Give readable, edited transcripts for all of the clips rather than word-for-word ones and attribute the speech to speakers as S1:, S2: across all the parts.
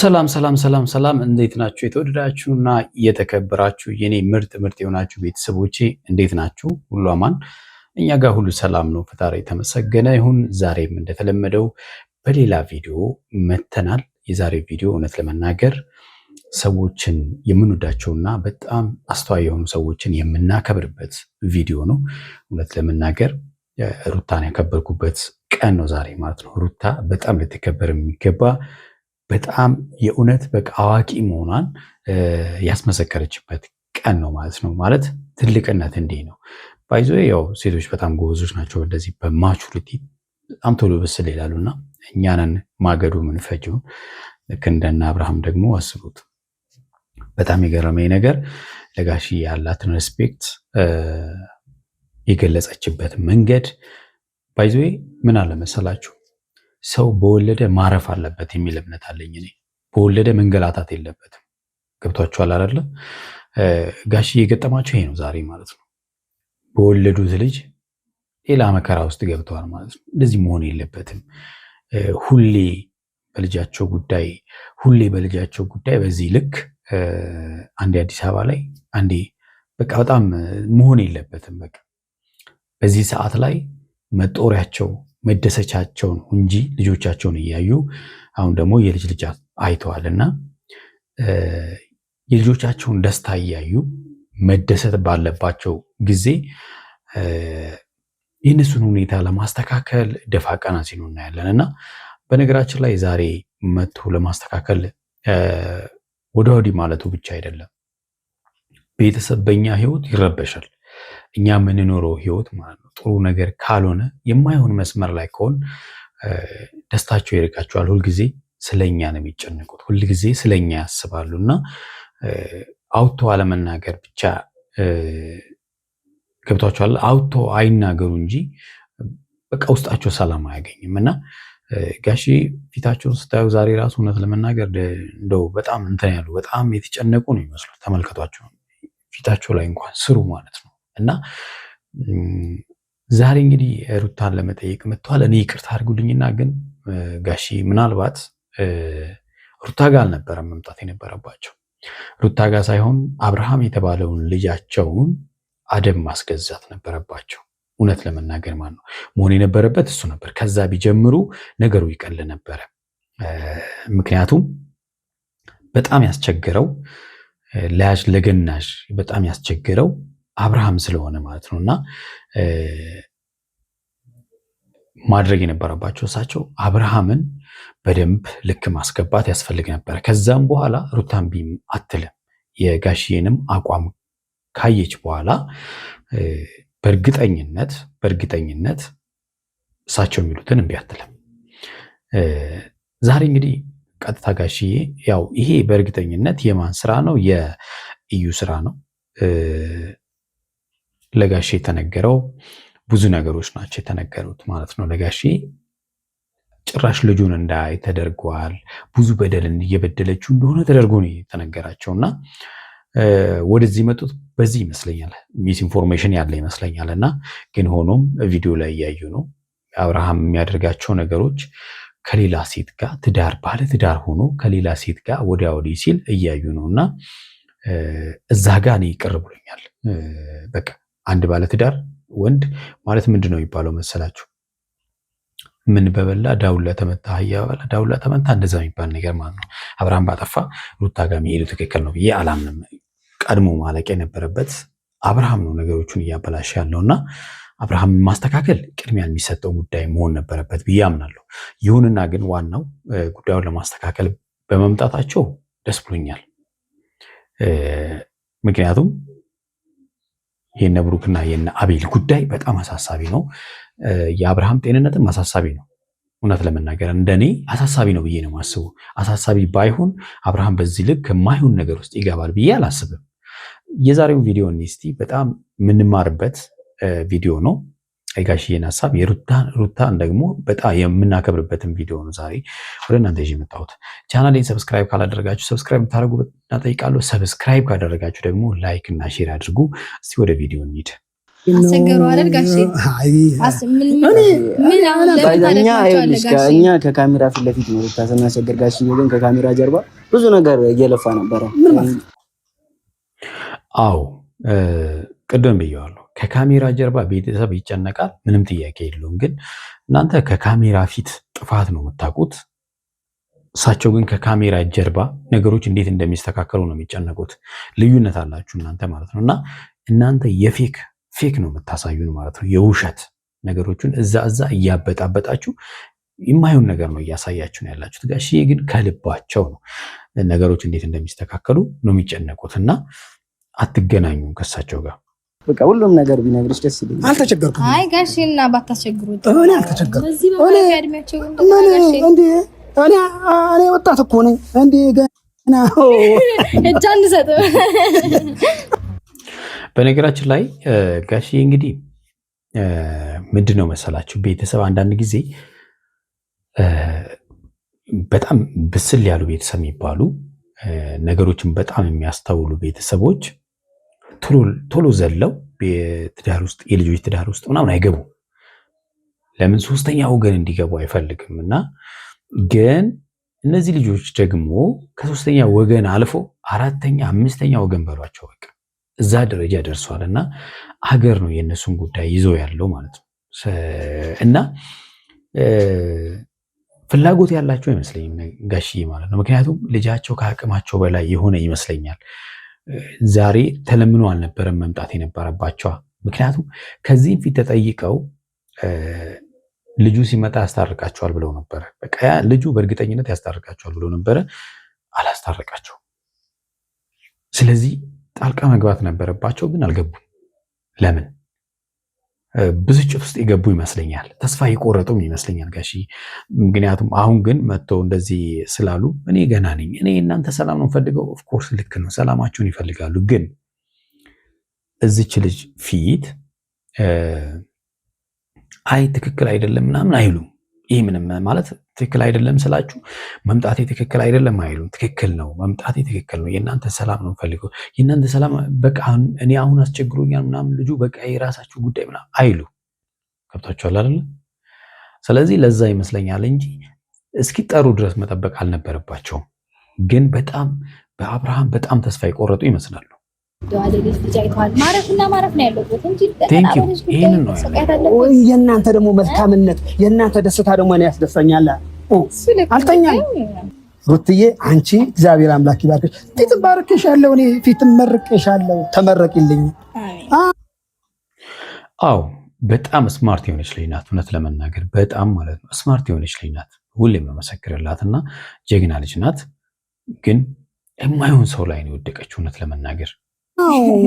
S1: ሰላም ሰላም ሰላም ሰላም፣ እንዴት ናችሁ? የተወደዳችሁና የተከበራችሁ የኔ ምርጥ የሆናችሁ ቤተሰቦቼ እንዴት ናችሁ? ሁሉ አማን? እኛ ጋር ሁሉ ሰላም ነው። ፈጣሪ የተመሰገነ ይሁን። ዛሬም እንደተለመደው በሌላ ቪዲዮ መተናል። የዛሬው ቪዲዮ እውነት ለመናገር ሰዎችን የምንወዳቸውና በጣም አስተዋይ የሆኑ ሰዎችን የምናከብርበት ቪዲዮ ነው። እውነት ለመናገር ሩታን ያከበርኩበት ቀን ነው ዛሬ ማለት ነው። ሩታ በጣም ልትከበር የሚገባ በጣም የእውነት በቃ አዋቂ መሆኗን ያስመሰከረችበት ቀን ነው ማለት ነው። ማለት ትልቅነት እንዲህ ነው። ባይዞ ያው ሴቶች በጣም ጎበዞች ናቸው። እንደዚህ በማቹሪቲ በጣም ቶሎ ብስል ይላሉና እኛንን ማገዱ ምንፈጀው ልክ እንደነ አብርሃም ደግሞ አስቡት። በጣም የገረመኝ ነገር ለጋሺ ያላትን ሬስፔክት የገለጸችበት መንገድ ባይዞ ምን አለ መሰላችሁ፣ ሰው በወለደ ማረፍ አለበት የሚል እምነት አለኝ እኔ። በወለደ መንገላታት የለበትም። ገብቷችኋል አይደለ? ጋሺ የገጠማቸው ይሄ ነው ዛሬ ማለት ነው። በወለዱት ልጅ ሌላ መከራ ውስጥ ገብተዋል ማለት ነው። እንደዚህ መሆን የለበትም። ሁሌ በልጃቸው ጉዳይ በዚህ ልክ አንዴ አዲስ አበባ ላይ አንዴ በቃ በጣም መሆን የለበትም። በቃ በዚህ ሰዓት ላይ መጦሪያቸው መደሰቻቸውን እንጂ ልጆቻቸውን እያዩ አሁን ደግሞ የልጅ ልጅ አይተዋልና የልጆቻቸውን ደስታ እያዩ መደሰት ባለባቸው ጊዜ የእነሱን ሁኔታ ለማስተካከል ደፋ ቀና ሲሉ እናያለን። እና በነገራችን ላይ ዛሬ መጥቶ ለማስተካከል ወደ ወዲህ ማለቱ ብቻ አይደለም። ቤተሰብ በእኛ ህይወት ይረበሻል። እኛ የምንኖረው ህይወት ማለት ነው ጥሩ ነገር ካልሆነ የማይሆን መስመር ላይ ከሆን ደስታቸው ይርቃቸዋል። ሁልጊዜ ስለኛ ነው የሚጨነቁት፣ ሁልጊዜ ስለኛ ያስባሉ። እና አውጥቶ አለመናገር ብቻ ገብቷቸዋል። አውጥቶ አይናገሩ እንጂ በቃ ውስጣቸው ሰላም አያገኝም። እና ጋሺ ፊታቸውን ስታዩ ዛሬ ራሱ እውነት ለመናገር እንደው በጣም እንትን ያሉ በጣም የተጨነቁ ነው ይመስሉ። ተመልከቷቸው ፊታቸው ላይ እንኳን ስሩ ማለት ነው። እና ዛሬ እንግዲህ ሩታን ለመጠየቅ መጥተዋል። እኔ ይቅርታ አድርጉልኝና ግን ጋሺ ምናልባት ሩታ ጋር አልነበረም መምጣት የነበረባቸው። ሩታ ጋር ሳይሆን አብርሃም የተባለውን ልጃቸውን አደብ ማስገዛት ነበረባቸው። እውነት ለመናገር ማለት ነው መሆን የነበረበት እሱ ነበር። ከዛ ቢጀምሩ ነገሩ ይቀል ነበረ። ምክንያቱም በጣም ያስቸግረው ለያዥ ለገናዥ በጣም ያስቸግረው አብርሃም ስለሆነ ማለት ነው። እና ማድረግ የነበረባቸው እሳቸው አብርሃምን በደንብ ልክ ማስገባት ያስፈልግ ነበረ። ከዛም በኋላ ሩታን ቢም አትልም። የጋሽዬንም አቋም ካየች በኋላ በእርግጠኝነት እሳቸው የሚሉትን እምቢ አትልም። ዛሬ እንግዲህ ቀጥታ ጋሽዬ ያው ይሄ በእርግጠኝነት የማን ስራ ነው? የኢዩ ስራ ነው። ለጋሼ የተነገረው ብዙ ነገሮች ናቸው የተነገሩት ማለት ነው። ለጋሼ ጭራሽ ልጁን እንዳይ ተደርጓል። ብዙ በደልን እየበደለችው እንደሆነ ተደርጎ ነው የተነገራቸውና ወደዚህ መጡት በዚህ ይመስለኛል። ሚስ ኢንፎርሜሽን ያለ ይመስለኛል። እና ግን ሆኖም ቪዲዮ ላይ እያዩ ነው አብርሃም የሚያደርጋቸው ነገሮች ከሌላ ሴት ጋር ባለ ትዳር ሆኖ ከሌላ ሴት ጋር ወዲያ ወዲህ ሲል እያዩ ነውና እዛ ጋር እኔ ይቅር ብሎኛል። በቃ አንድ ባለ ትዳር ወንድ ማለት ምንድን ነው የሚባለው መሰላችሁ? ምን በበላ ዳውላ ተመታ፣ አህያ በላ ዳውላ ተመታ፣ እንደዛ የሚባል ነገር ማለት ነው። አብርሃም ባጠፋ ሩታ ጋር የሚሄዱ ትክክል ነው ብዬ አላምንም። ቀድሞ ማለቅ የነበረበት አብርሃም ነው ነገሮቹን እያበላሸ ያለውና አብርሃምን ማስተካከል ቅድሚያ የሚሰጠው ጉዳይ መሆን ነበረበት ብዬ አምናለሁ። ይሁንና ግን ዋናው ጉዳዩን ለማስተካከል በመምጣታቸው ደስ ብሎኛል። ምክንያቱም የነ ብሩክና የነ አቤል ጉዳይ በጣም አሳሳቢ ነው። የአብርሃም ጤንነትም አሳሳቢ ነው። እውነት ለመናገር እንደኔ አሳሳቢ ነው ብዬ ነው የማስበው። አሳሳቢ ባይሆን አብርሃም በዚህ ልክ የማይሆን ነገር ውስጥ ይገባል ብዬ አላስብም። የዛሬውን ቪዲዮ እስቲ በጣም የምንማርበት ቪዲዮ ነው። የጋሽዬን ሀሳብ ሩታን ደግሞ በጣም የምናከብርበትን ቪዲዮ ነው ዛሬ ወደ እናንተ ይዤ የመጣሁት። ቻናሌን ሰብስክራይብ ካላደረጋችሁ ሰብስክራይብ ታደርጉ እጠይቃለሁ። ሰብስክራይብ ካደረጋችሁ ደግሞ ላይክ እና ሼር አድርጉ። እስቲ ወደ ቪዲዮ እንሂድ።
S2: አስቸገሩ አይደል ጋሼ?
S3: እኛ ከካሜራ ፊት ለፊት ነው ስናስቸግር፣ ጋሼ ግን ከካሜራ ጀርባ ብዙ ነገር እየለፋ ነበረ።
S1: አዎ ቅድም ብየዋለሁ። ከካሜራ ጀርባ ቤተሰብ ይጨነቃል፣ ምንም ጥያቄ የለውም። ግን እናንተ ከካሜራ ፊት ጥፋት ነው የምታውቁት፣ እሳቸው ግን ከካሜራ ጀርባ ነገሮች እንዴት እንደሚስተካከሉ ነው የሚጨነቁት። ልዩነት አላችሁ እናንተ ማለት ነው። እና እናንተ ፌክ ነው የምታሳዩን ማለት ነው። የውሸት ነገሮችን እዛ እያበጣበጣችሁ የማይሆን ነገር ነው እያሳያችሁ ነው ያላችሁት። ጋሽዬ ግን ከልባቸው ነው ነገሮች እንዴት እንደሚስተካከሉ ነው የሚጨነቁት። እና አትገናኙም ከእሳቸው ጋር።
S3: በቃ ሁሉም ነገር ቢነግርሽ ደስ ይለኛል።
S2: አልተቸገርኩም። አይ ጋሽና ባታስቸግሩት።
S4: እኔ አልተቸገርኩም። እኔ ወጣት እኮ ነኝ እንዴ ገና
S2: እጅ አንሰጥም።
S1: በነገራችን ላይ ጋሽዬ እንግዲህ ምንድን ነው መሰላችሁ፣ ቤተሰብ አንዳንድ ጊዜ በጣም ብስል ያሉ ቤተሰብ የሚባሉ ነገሮችን በጣም የሚያስተውሉ ቤተሰቦች ቶሎ ዘለው ትዳር ውስጥ የልጆች ትዳር ውስጥ ምናምን አይገቡም። ለምን? ሶስተኛ ወገን እንዲገቡ አይፈልግም። እና ግን እነዚህ ልጆች ደግሞ ከሶስተኛ ወገን አልፎ አራተኛ አምስተኛ ወገን በሏቸው በቃ እዛ ደረጃ ደርሷል። እና ሀገር ነው የእነሱን ጉዳይ ይዞ ያለው ማለት ነው። እና ፍላጎት ያላቸው አይመስለኝም ጋሽዬ ማለት ነው። ምክንያቱም ልጃቸው ከአቅማቸው በላይ የሆነ ይመስለኛል። ዛሬ ተለምኖ አልነበረም መምጣት የነበረባቸው። ምክንያቱም ከዚህም ፊት ተጠይቀው ልጁ ሲመጣ ያስታርቃቸዋል ብለው ነበረ። በቃ ልጁ በእርግጠኝነት ያስታርቃቸዋል ብለው ነበረ፣ አላስታረቃቸው። ስለዚህ ጣልቃ መግባት ነበረባቸው፣ ግን አልገቡም። ለምን? ብስጭት ውስጥ የገቡ ይመስለኛል። ተስፋ የቆረጡም ይመስለኛል ጋሽዬ። ምክንያቱም አሁን ግን መጥተው እንደዚህ ስላሉ እኔ ገና ነኝ፣ እኔ እናንተ ሰላም ነው ፈልገው። ኦፍኮርስ ልክ ነው፣ ሰላማችሁን ይፈልጋሉ። ግን እዚች ልጅ ፊት አይ ትክክል አይደለም ምናምን አይሉም። ይህ ምንም ማለት ትክክል አይደለም ስላችሁ መምጣቴ ትክክል አይደለም አይሉም። ትክክል ነው፣ መምጣቴ ትክክል ነው። የእናንተ ሰላም ነው ፈልገው። የእናንተ ሰላም በቃ እኔ አሁን አስቸግሮኛል ምናምን ልጁ በቃ የራሳችሁ ጉዳይ ምናምን አይሉ። ገብታችኋል አይደል? ስለዚህ ለዛ ይመስለኛል እንጂ እስኪጠሩ ድረስ መጠበቅ አልነበረባቸውም። ግን በጣም በአብርሃም በጣም ተስፋ የቆረጡ ይመስላሉ።
S2: ማረፍና ማረፍ ነው ያለበት እንጂ
S1: ይሄንን ነው
S4: የእናንተ ደግሞ መልካምነት የእናንተ ደስታ ደግሞ እኔ ያስደስተኛል። አልተኛም ሩትዬ፣ አንቺ እግዚአብሔር አምላክ ይባርክሽ። ፊት ባርክሻለሁ፣ እኔ ፊት መርቅሻለሁ። ተመረቂልኝ።
S1: አዎ በጣም ስማርት የሆነች ልጅ ናት። እውነት ለመናገር በጣም ማለት ነው ስማርት የሆነች ልጅ ናት። ሁሌም መመሰክርላትና ጀግና ልጅ ናት። ግን የማይሆን ሰው ላይ ነው የወደቀችው እውነት ለመናገር።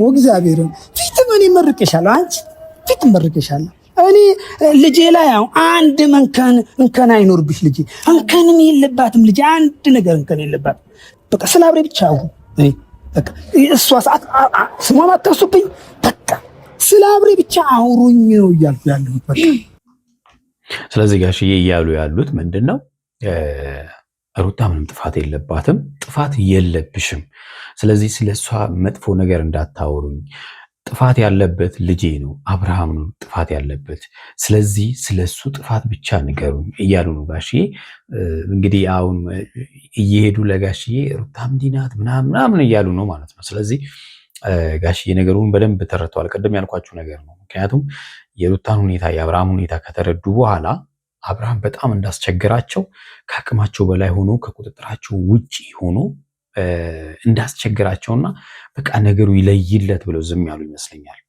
S4: እግዚአብሔርን ፊትም እኔ መርቅሻለሁ፣ አንቺ ፊት መርቅሻለሁ። እኔ ልጄ ላይ አንድ እንከን አይኖርብሽ። ልጄ እንከንም የለባትም። ልጄ አንድ ነገር እንከን የለባትም። በቃ ስለ አብሬ ብቻ በቃ እሷ ሰዓት ስሟን አታሱብኝ። በቃ ስለ አብሬ ብቻ አውሩኝ ነው እያልኩ ያለሁት። በቃ
S1: ስለዚህ ጋሽዬ እያሉ ያሉት ምንድን ነው? ሩታ ምንም ጥፋት የለባትም፣ ጥፋት የለብሽም። ስለዚህ ስለሷ መጥፎ ነገር እንዳታወሩኝ። ጥፋት ያለበት ልጄ ነው፣ አብርሃም ነው ጥፋት ያለበት። ስለዚህ ስለሱ ጥፋት ብቻ ንገሩኝ እያሉ ነው ጋሽዬ። እንግዲህ አሁን እየሄዱ ለጋሽዬ ሩታ እንዲህ ናት ምናምን እያሉ ነው ማለት ነው። ስለዚህ ጋሽዬ ነገሩን በደንብ ተረድተዋል። ቅድም ያልኳችሁ ነገር ነው። ምክንያቱም የሩታን ሁኔታ የአብርሃም ሁኔታ ከተረዱ በኋላ አብርሃም በጣም እንዳስቸገራቸው ከአቅማቸው በላይ ሆኖ ከቁጥጥራቸው ውጪ ሆኖ እንዳስቸገራቸውና በቃ ነገሩ ይለይለት ብለው ዝም ያሉ ይመስለኛል።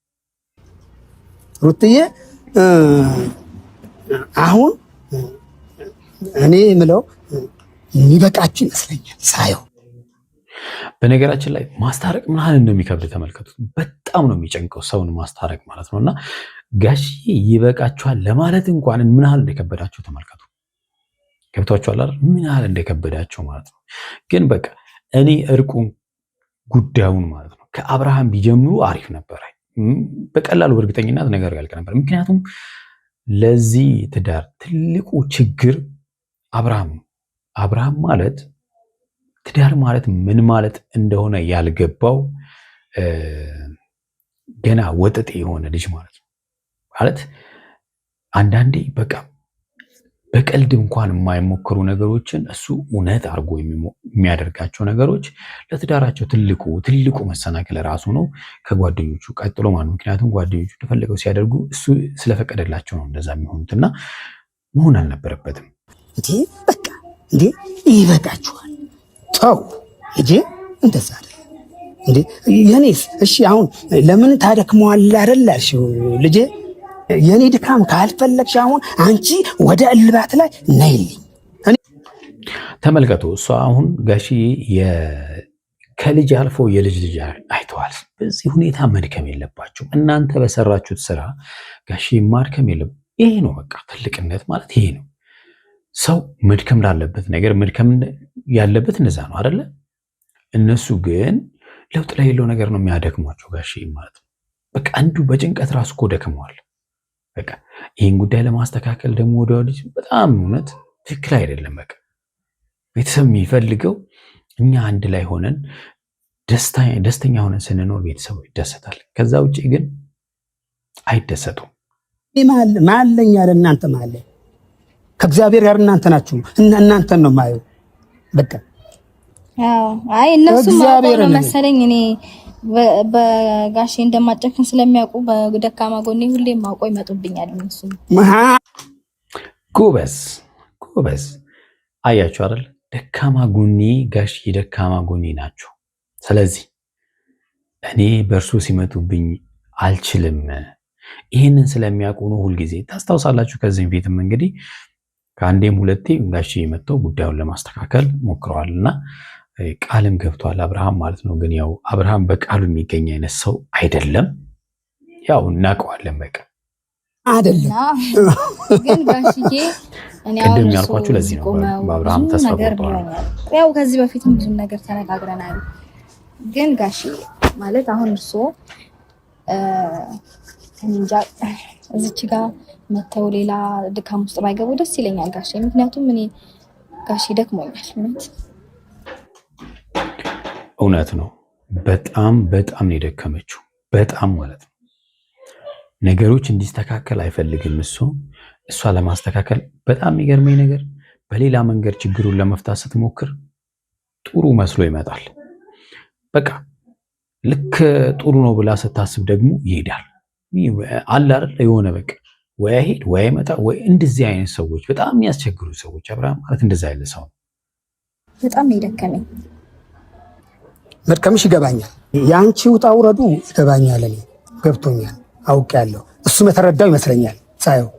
S4: ሩትዬ አሁን እኔ የምለው የሚበቃችሁ ይመስለኛል ሳየው።
S1: በነገራችን ላይ ማስታረቅ ምን ያህል እንደሚከብድ ተመልከቱት። በጣም ነው የሚጨንቀው ሰውን ማስታረቅ ማለት ነውና ጋሽዬ ይበቃችኋል ለማለት እንኳን ምን ያህል እንደከበዳቸው ተመልከቱ። ገብቷችኋል አይደል? ምን ያህል እንደከበዳቸው ማለት ነው። ግን በቃ እኔ እርቁን ጉዳዩን ማለት ነው ከአብርሃም ቢጀምሩ አሪፍ ነበር። በቀላሉ በእርግጠኝነት ነገር ያልቅ ነበር። ምክንያቱም ለዚህ ትዳር ትልቁ ችግር አብርሃም ማለት ትዳር ማለት ምን ማለት እንደሆነ ያልገባው ገና ወጠጤ የሆነ ልጅ ማለት ነው። ማለት አንዳንዴ በቃ በቀልድ እንኳን የማይሞክሩ ነገሮችን እሱ እውነት አድርጎ የሚያደርጋቸው ነገሮች ለትዳራቸው ትልቁ መሰናክል ራሱ ነው፣ ከጓደኞቹ ቀጥሎ ማለት ነው። ምክንያቱም ጓደኞቹ እንደፈለገው ሲያደርጉ እሱ ስለፈቀደላቸው ነው እንደዛ የሚሆኑትና መሆን አልነበረበትም።
S4: እንዴ በቃ እንዴ ይበቃችኋል፣ ተው እንጂ እንደዛ አይደል እንዴ የኔስ። እሺ አሁን ለምን ታደክመዋለህ አይደል አልሽው ልጄ። የኔ ድካም ካልፈለግሽ አሁን አንቺ ወደ እልባት ላይ ነይልኝ።
S1: ተመልከቱ፣ እሷ አሁን ጋሽዬ ከልጅ አልፎ የልጅ ልጅ አይተዋል። በዚህ ሁኔታ መድከም የለባቸው እናንተ በሰራችሁት ስራ ጋሽዬ ማድከም የለም። ይሄ ነው በቃ ትልቅነት ማለት ይሄ ነው። ሰው መድከም ላለበት ነገር መድከም ያለበት እንደዛ ነው አይደለ? እነሱ ግን ለውጥ ላይ የሌለው ነገር ነው የሚያደክሟቸው ጋሽዬ ማለት ነው። በቃ አንዱ በጭንቀት ራሱ እኮ ደክመዋል። በቃ ይህን ጉዳይ ለማስተካከል ደግሞ ወደ ልጅ በጣም እውነት ትክክል አይደለም። በቃ ቤተሰብ የሚፈልገው እኛ አንድ ላይ ሆነን ደስተኛ ሆነን ስንኖር ቤተሰቡ ይደሰታል። ከዛ ውጭ ግን አይደሰቱም።
S4: ማለኝ ያለ እናንተ ማለ ከእግዚአብሔር ጋር እናንተ ናችሁ እና እናንተን ነው ማየው። በቃ
S2: አይ እነሱ ማቆም መሰለኝ እኔ በጋሼ እንደማጨክን ስለሚያውቁ በደካማ ጎኔ ሁሌም ማቆ ይመጡብኛል። እነሱ
S1: ጎበዝ አያችሁ አይደል? ደካማ ጎኔ ጋሼ ደካማ ጎኔ ናቸው። ስለዚህ እኔ በእርሱ ሲመጡብኝ አልችልም። ይህንን ስለሚያውቁ ነው ሁልጊዜ ታስታውሳላችሁ። ከዚህም ፊትም እንግዲህ ከአንዴም ሁለቴ ጋሼ መጥተው ጉዳዩን ለማስተካከል ሞክረዋልና ቃልም ገብቷል አብርሃም ማለት ነው። ግን ያው አብርሃም በቃሉ የሚገኝ አይነት ሰው አይደለም። ያው እናውቀዋለን በቃ
S4: አይደለም።
S2: ግን ጋሽዬ እኔ
S1: ቅድም ያልኳችሁ ለዚህ ነው በአብርሃም ተስፋ ቆርጧል።
S2: ያው ከዚህ በፊትም ብዙ ነገር ተነጋግረናል። ግን ጋሽዬ ማለት አሁን እርሶ እንጃ እዚች ጋር መተው ሌላ ድካም ውስጥ ባይገቡ ደስ ይለኛል ጋሼ። ምክንያቱም እኔ ጋሼ ደክሞኛል
S1: እውነት ነው። በጣም ነው የደከመችው። በጣም ማለት ነው። ነገሮች እንዲስተካከል አይፈልግም እሷ ለማስተካከል በጣም የሚገርመኝ ነገር በሌላ መንገድ ችግሩን ለመፍታት ስትሞክር ጥሩ መስሎ ይመጣል። በቃ ልክ ጥሩ ነው ብላ ስታስብ ደግሞ ይሄዳል። አለ አይደል የሆነ በቃ ወይ አይሄድ ወይ አይመጣ ወይ እንደዚህ አይነት ሰዎች በጣም የሚያስቸግሩ ሰዎች። አብርሃም ማለት እንደዛ ያለ ሰው
S2: በጣም የደከመኝ
S4: መድከምሽ ይገባኛል። የአንቺ ውጣ ውረዱ ይገባኛል። እኔ ገብቶኛል፣ አውቄያለሁ። እሱም የተረዳው ይመስለኛል ሳየው።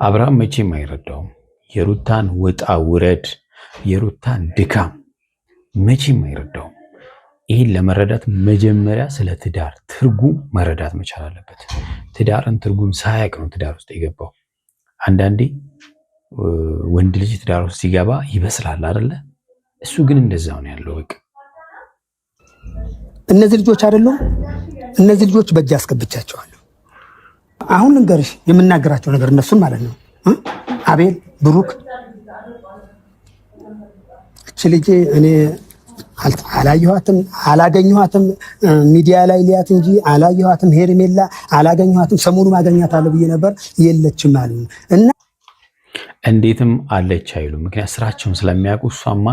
S1: አብርሃም መቼም አይረዳውም የሩታን ውጣ ውረድ፣ የሩታን ድካም መቼም አይረዳውም። ይህን ለመረዳት መጀመሪያ ስለ ትዳር ትርጉም መረዳት መቻል አለበት። ትዳርን ትርጉም ሳያውቅ ነው ትዳር ውስጥ የገባው። አንዳንዴ ወንድ ልጅ ትዳር ውስጥ ሲገባ ይበስላል አይደለ? እሱ ግን እንደዛው ነው ያለው። በቃ
S4: እነዚህ ልጆች አይደሉም፣ እነዚህ ልጆች በእጅ አስገብቻቸዋለሁ። አሁን ልንገርሽ የምናገራቸው ነገር እነሱን ማለት ነው። አቤል፣ ብሩክ፣ እቺ ልጅ እኔ አላየኋትም፣ አላገኘኋትም። ሚዲያ ላይ ሊያት እንጂ አላየኋትም። ሄርሜላ አላገኘኋትም። ሰሞኑ ማገኛታለሁ ብዬ ነበር፣ የለችም አሉ እና
S1: እንዴትም አለች አይሉ። ምክንያት ስራቸውን ስለሚያውቁ እሷማ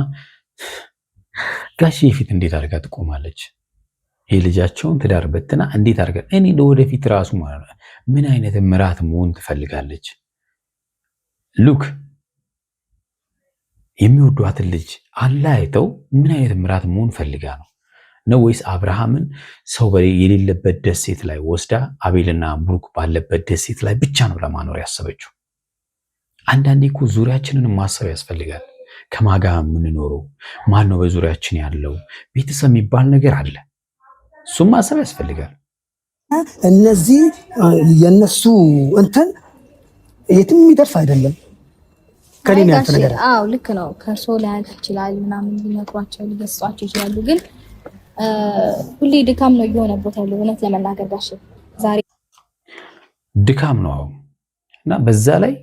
S1: ጋሼ ፊት እንዴት አድርጋ ትቆማለች? የልጃቸውን ትዳር በትና እንዴት አድርጋ እኔ ለወደፊት ራሱ ማለት ነው ምን አይነት ምራት መሆን ትፈልጋለች? ሉክ የሚወዷትን ልጅ አላይተው ምን አይነት ምራት መሆን ፈልጋ ነው ወይስ አብርሃምን ሰው የሌለበት ደሴት ላይ ወስዳ አቤልና ብሩክ ባለበት ደሴት ላይ ብቻ ነው ለማኖር ያሰበችው? አንዳንዴ እኮ ዙሪያችንን ማሰብ ያስፈልጋል። ከማጋ የምንኖረው ማን ነው? በዙሪያችን ያለው ቤተሰብ የሚባል ነገር አለ። እሱም ማሰብ ያስፈልጋል።
S4: እነዚህ የነሱ እንትን የትም የሚደርስ አይደለም። ከኔ ያንተ ነገር
S2: አዎ ልክ ነው። ከርሶ ላይ ይችላል ምናምን ሊመክሯቸው ሊገስጿቸው ይችላሉ። ግን ሁሌ ድካም ነው እየሆነበት ያለው። እውነት ለመናገር ጋሽ ዛሬ
S1: ድካም ነው እና በዛ ላይ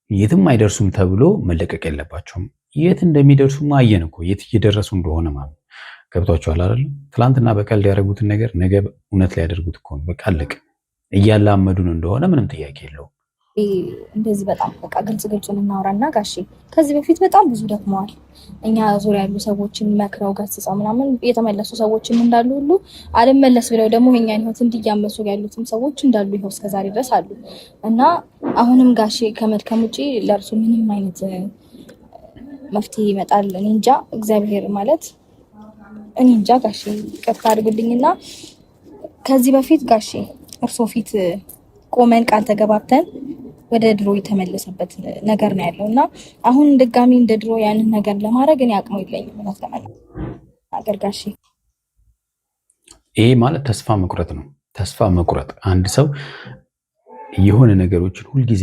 S1: የትም አይደርሱም ተብሎ መለቀቅ የለባቸውም። የት እንደሚደርሱ ማየን እኮ የት እየደረሱ እንደሆነ ማለት ገብቷቸዋል አይደል? ትላንትና በቀልድ ያደረጉትን ነገር ነገ እውነት ሊያደርጉት እኮ ነው። በቃ አለቀ። እያላመዱን እንደሆነ ምንም ጥያቄ የለውም።
S2: እንደዚህ በጣም በቃ ግልጹን እናውራና ጋሼ ከዚህ በፊት በጣም ብዙ ደክመዋል። እኛ ዙሪያ ያሉ ሰዎችን መክረው ገስጸው ምናምን የተመለሱ ሰዎችን እንዳሉ ሁሉ አልመለስ ብለው ደግሞ የኛን ህይወት እንዲያመሱ ያሉትም ሰዎች እንዳሉ ይኸው እስከዛሬ ድረስ አሉ እና አሁንም ጋሼ ከመድከም ውጪ ለእርሱ ምንም አይነት መፍትሄ ይመጣል እኔ እንጃ። እግዚአብሔር ማለት እኔ እንጃ ጋሼ ይቅርታ አድርጉልኝና ከዚህ በፊት ጋሼ እርሶ ፊት ቆመን ቃል ተገባብተን ወደ ድሮ የተመለሰበት ነገር ነው ያለው እና አሁን ድጋሚ እንደ ድሮ ያንን ነገር ለማድረግ እኔ አቅሙ የለኝም ማለት ለማድረግ ጋሼ።
S1: ይሄ ማለት ተስፋ መቁረጥ ነው። ተስፋ መቁረጥ አንድ ሰው የሆነ ነገሮችን ሁልጊዜ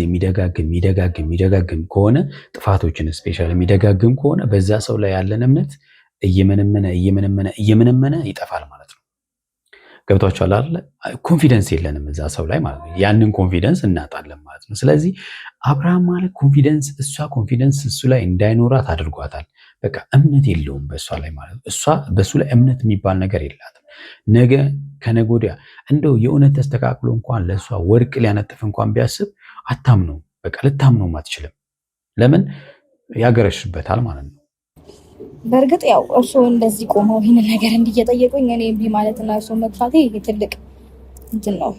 S1: የሚደጋግም ከሆነ ጥፋቶችን ስፔሻሊ የሚደጋግም ከሆነ በዛ ሰው ላይ ያለን እምነት እየመነመነ ይጠፋል ማለት ነው። ገብቷችኋል አይደል? ኮንፊደንስ የለንም እዛ ሰው ላይ ማለት ነው። ያንን ኮንፊደንስ እናጣለን ማለት ነው። ስለዚህ አብርሃም ማለት እሷ ኮንፊደንስ እሱ ላይ እንዳይኖራት አድርጓታል። በቃ እምነት የለውም በእሷ ላይ ማለት ነው። እሷ በእሱ ላይ እምነት የሚባል ነገር የላትም። ነገ ከነገ ወዲያ እንደው የእውነት ተስተካክሎ እንኳን ለእሷ ወርቅ ሊያነጥፍ እንኳን ቢያስብ አታምነው። በቃ ልታምነውም አትችልም። ለምን ያገረሽበታል ማለት ነው።
S2: በእርግጥ ያው እርሱ እንደዚህ ቆመው ይህንን ነገር እንዲየጠየቁኝ እኔ እምቢ ማለትና እርሱ መጥፋቴ ትልቅ እንትን ነው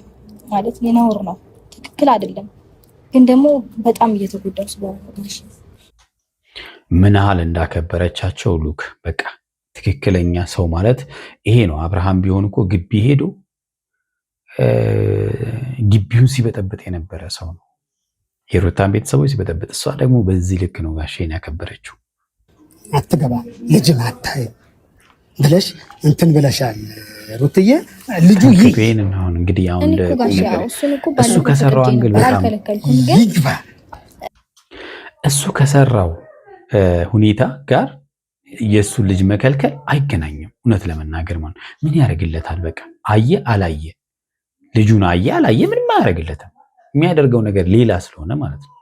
S2: ማለት ነውር ነው፣ ትክክል አይደለም። ግን ደግሞ በጣም እየተጎዳው ስለሆነ
S1: ምን ያህል እንዳከበረቻቸው ሉክ በቃ ትክክለኛ ሰው ማለት ይሄ ነው። አብርሃም ቢሆን እኮ ግቢ ሄዶ ግቢውን ሲበጠብጥ የነበረ ሰው ነው። የሩታን ቤተሰቦች ሲበጠብጥ፣ እሷ ደግሞ በዚህ ልክ ነው ጋሼን ያከበረችው።
S4: አትገባ ልጅም አታይ ብለሽ እንትን ብለሻል ሩትዬ። ልጁ
S1: ይሄን አሁን እንግዲህ አሁን እሱ ከሰራው አንግል በጣም ይግባ። እሱ ከሰራው ሁኔታ ጋር የእሱ ልጅ መከልከል አይገናኝም። እውነት ለመናገር ማለት ምን ያደርግለታል? በቃ አየ አላየ ልጁን አየ አላየ ምንም አያደርግለትም። የሚያደርገው ነገር ሌላ ስለሆነ ማለት ነው።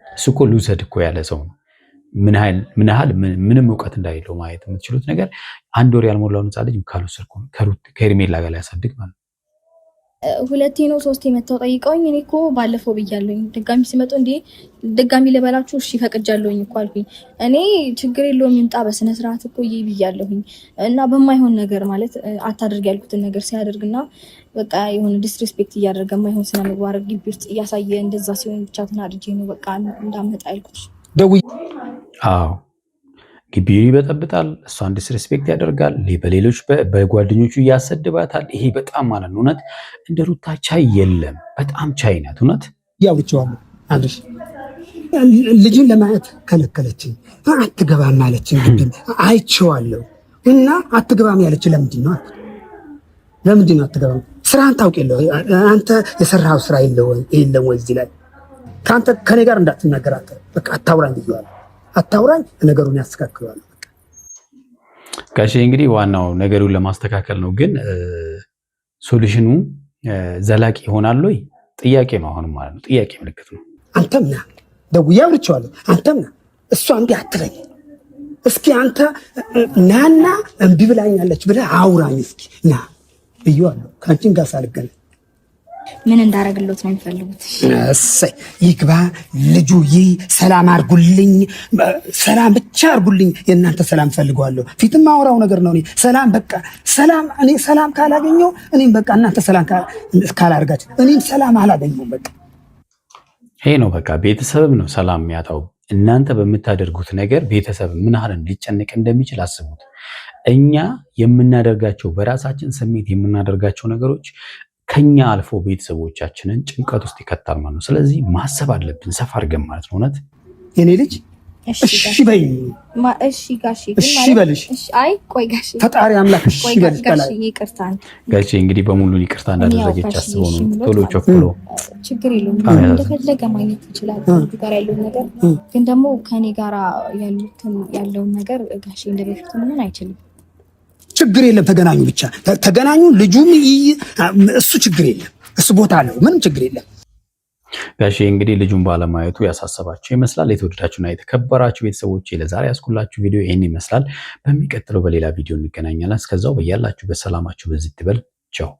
S1: እሱ እኮ ልውሰድ እኮ ያለ ሰው ነው። ምን ያህል ምንም እውቀት እንዳሌለው ማየት የምትችሉት ነገር 1 ወር ያልሞላውን ሕፃን ልጅ ካልወሰድኩ ከሄርሜላ ጋር ያሳድግ ማለት ነው።
S2: 2 ነው 3 መተው ጠይቀውኝ እኔ እኮ ባለፈው ብያለሁኝ። ድጋሚ ሲመጡ እንዴ ድጋሚ ልበላችሁ እሺ ፈቅጃለሁኝ እኮ አልኩኝ። እኔ ችግር የለውም ይምጣ በስነ ስርዓት እኮ ብያለሁኝ እና በማይሆን ነገር ማለት አታድርግ ያልኩትን ነገር ሲያደርግና በቃ የሆነ ዲስሪስፔክት እያደረገ የማይሆን ስነ ምግባር ግቢ ውስጥ እያሳየ እንደዛ ሲሆን ብቻ ተናድጄ ነው በቃ እንዳመጣ ያልኩት።
S1: አዎ ግቢውን ይበጠብጣል፣ እሷን ዲስሪስፔክት ያደርጋል፣ በሌሎች በጓደኞቹ እያሰድባታል። ይሄ በጣም ማለት ነው እውነት እንደ ሩታ ቻይ የለም። በጣም ቻይ ናት እውነት።
S4: ያውጭዋለሁ አለሽ ልጅን ለማየት ከለከለችኝ። አትገባም አለችኝ። ግቢ አይቼዋለሁ እና አትገባም ያለች ለምንድን ነው አትገባም? ስራህን ታውቅ የለ አንተ የሰራኸው ስራ የለም ወይ እዚህ ላይ ከአንተ ከኔ ጋር እንዳትናገር በቃ አታውራኝ ብዬዋለሁ። አታውራኝ ነገሩን ያስተካክለዋል።
S1: ጋሼ እንግዲህ ዋናው ነገሩን ለማስተካከል ነው። ግን ሶሉሽኑ ዘላቂ ይሆናል ወይ ጥያቄ ነው። አሁንም ማለት ነው ጥያቄ ምልክት ነው።
S4: አንተም ና ደውዬ አውርቼዋለሁ። አንተም ና እሷ እምቢ አትለኝ። እስኪ አንተ ናና እምቢ ብላኛለች ብለህ አውራኝ እስኪ ና ብዬዋለሁ። ከአንቺን ጋር ሳልገናኝ
S2: ምን እንዳረግሎት ነው የሚፈልጉት?
S4: እሰይ ይግባ ልጁ ሰላም አርጉልኝ፣ ሰላም ብቻ አርጉልኝ። የእናንተ ሰላም ፈልገዋለሁ። ፊትም ማውራው ነገር ነው። ሰላም በቃ ሰላም። እኔ ሰላም ካላገኘው እኔም በቃ እናንተ ሰላም ካላርጋችሁ እኔም ሰላም አላገኘው። በቃ
S1: ይሄ ነው በቃ። ቤተሰብም ነው ሰላም የሚያጣው። እናንተ በምታደርጉት ነገር ቤተሰብ ምን ያህል ሊጨነቅ እንደሚችል አስቡት። እኛ የምናደርጋቸው በራሳችን ስሜት የምናደርጋቸው ነገሮች ከኛ አልፎ ቤተሰቦቻችንን ጭንቀት ውስጥ ይከታል ማለት ነው። ስለዚህ ማሰብ አለብን ሰፋ አድርገን ማለት ነው። እውነት
S4: የኔ ልጅ እሺ በይ
S2: እሺ ጋሺ
S4: እሺ በልሽ።
S2: አይ ቆይ ጋሺ
S4: ፈጣሪ አምላክ እሺ በልሽ።
S2: ጋሺ ይቅርታ
S1: ጋሺ እንግዲህ በሙሉ ይቅርታ እንዳደረገች አስበው ነው ቶሎ ቸኩሎ።
S2: ችግር የለውም እንደፈለገ ማግኘት ይችላል ጋር ያለው ነገር። ግን ደግሞ ከኔ ጋር ያለውን ነገር ጋሺ እንደበፊቱ ምን አይችልም።
S4: ችግር የለም ተገናኙ፣ ብቻ ተገናኙ። ልጁም እሱ ችግር የለም እሱ ቦታ አለው፣ ምንም ችግር የለም።
S1: ጋሼ እንግዲህ ልጁን ባለማየቱ ያሳሰባችሁ ይመስላል። የተወደዳችሁና የተከበራችሁ ቤተሰቦች ለዛሬ ያስኩላችሁ ቪዲዮ ይህን ይመስላል። በሚቀጥለው በሌላ ቪዲዮ እንገናኛለን። እስከዛው በያላችሁ በሰላማችሁ በዚህ ትበል ቻው።